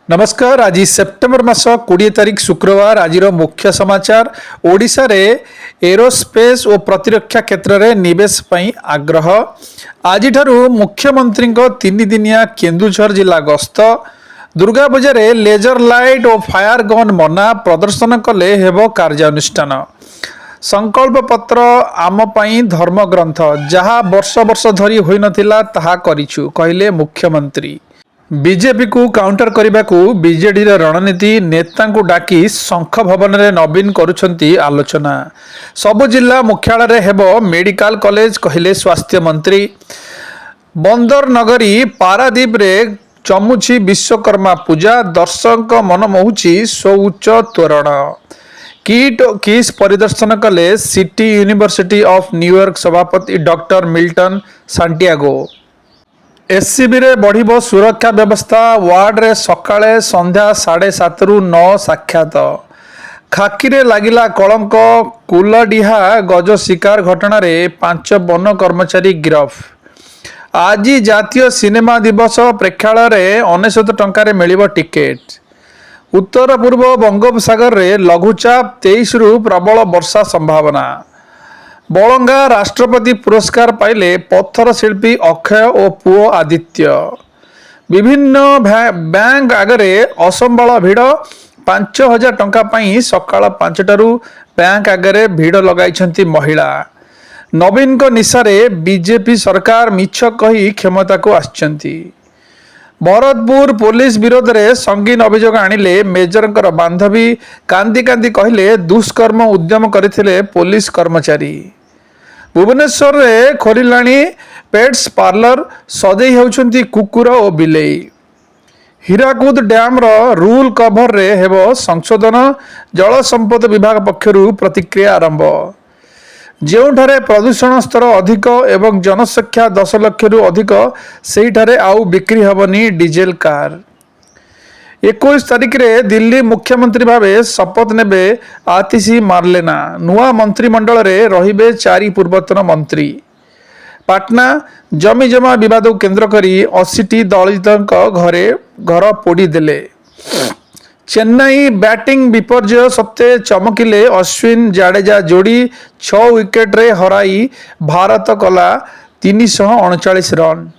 नमस्कार। आज सेप्टेम्बर मास 20 तारिख शुक्रवार। आज मुख्य समाचार। ओडिशा रे एरोस्पेस और प्रतिरक्षा क्षेत्र में निवेश पई आग्रह। आज मुख्यमंत्री 3 दिनिया केन्दुझर जिला गस्त। दुर्गा पूजा रे लेजर लाइट और फायर गन मना। प्रदर्शन कले हेबो कार्यानुष्ठान। संकल्प पत्र आम पई धर्म ग्रंथ जहाँ वर्ष वर्ष धरी होई नथिला ताहा करिछु कहले मुख्यमंत्री। बीजेपी को काउंटर करने को बीजेडी रणनीति। नेता को डाकी शंख भवन में नवीन करुछंती आलोचना। सबु जिला मुख्यालय हेबो मेडिकल कॉलेज कहले स्वास्थ्य मंत्री। बंदर नगरी पारादीप रे चमुची विश्वकर्मा पूजा। दर्शक मन मोहुची सौच्च तोरण। किट किस परिदर्शन कले सिटी यूनिवर्सिटी ऑफ न्यूयॉर्क सभापति डॉक्टर मिल्टन सांटियागो। एससीबी रे बढ़िबो सुरक्षा व्यवस्था। वार्ड रे सकाळे संध्या 7:30 रु 9 साक्षात। खाकी रे लागिला कलंक। कुलडीहा गज शिकार घटना रे 5 वन कर्मचारी गिरफ। आज जातीय सिनेमा दिवस। प्रेक्षालय रे 99 टंका रे मिलिबो टिकेट। उत्तर पूर्व बंगोपसागर रे लघुचाप 23 रु प्रबल वर्षा संभावना। बलंगा राष्ट्रपति पुरस्कार पाइले पत्थर शिल्पी अक्षय और पुओ आदित्य। विभिन्न बैंक आगरे असंबल भिड़। 5000 टंका पाई सकाळ 5टारू बैंक आगरे भिड़ लगाई महिला। नवीन को निशारे बीजेपी सरकार मिछ कही क्षमता को आछंती। भरतपुर पुलिस विरोध में संगीन अभियोग आनिले मेजर बांधवी। कांदी कांदी कहले दुष्कर्म उद्यम करथिले पुलिस कर्मचारी। भुवनेश्वर रे खोलिलाणी पेट्स पार्लर। सजई होउछंती कुकुर और बिलेई। हीराकुद डैम रो रूल कभर रे हेबो संशोधन। जल संपद विभाग पक्षरु प्रतिक्रिया आरंभ। ଯେଉଁଠାରେ प्रदूषण स्तर अधिक एवं जनसंख्या 10 लाख रु अधिक सेहिठारे आउ बिक्री हेबनी डीजेल कार। 21 तारिख रे दिल्ली मुख्यमंत्री भावे शपथ नेबे आतिशी मार्लेना। नुआ मंत्रिमंडल रे रहिबे 4 पूर्वतन मंत्री। पाटना जमी जमा विवाद को केंद्र करी 80 दलितक घर पोड़ी देले। चेन्नई बैटिंग विपर्यय सत्ते चमकिले अश्विन जाडेजा जोड़ी। 6 विकेट रे हराई भारत कला 339 रन।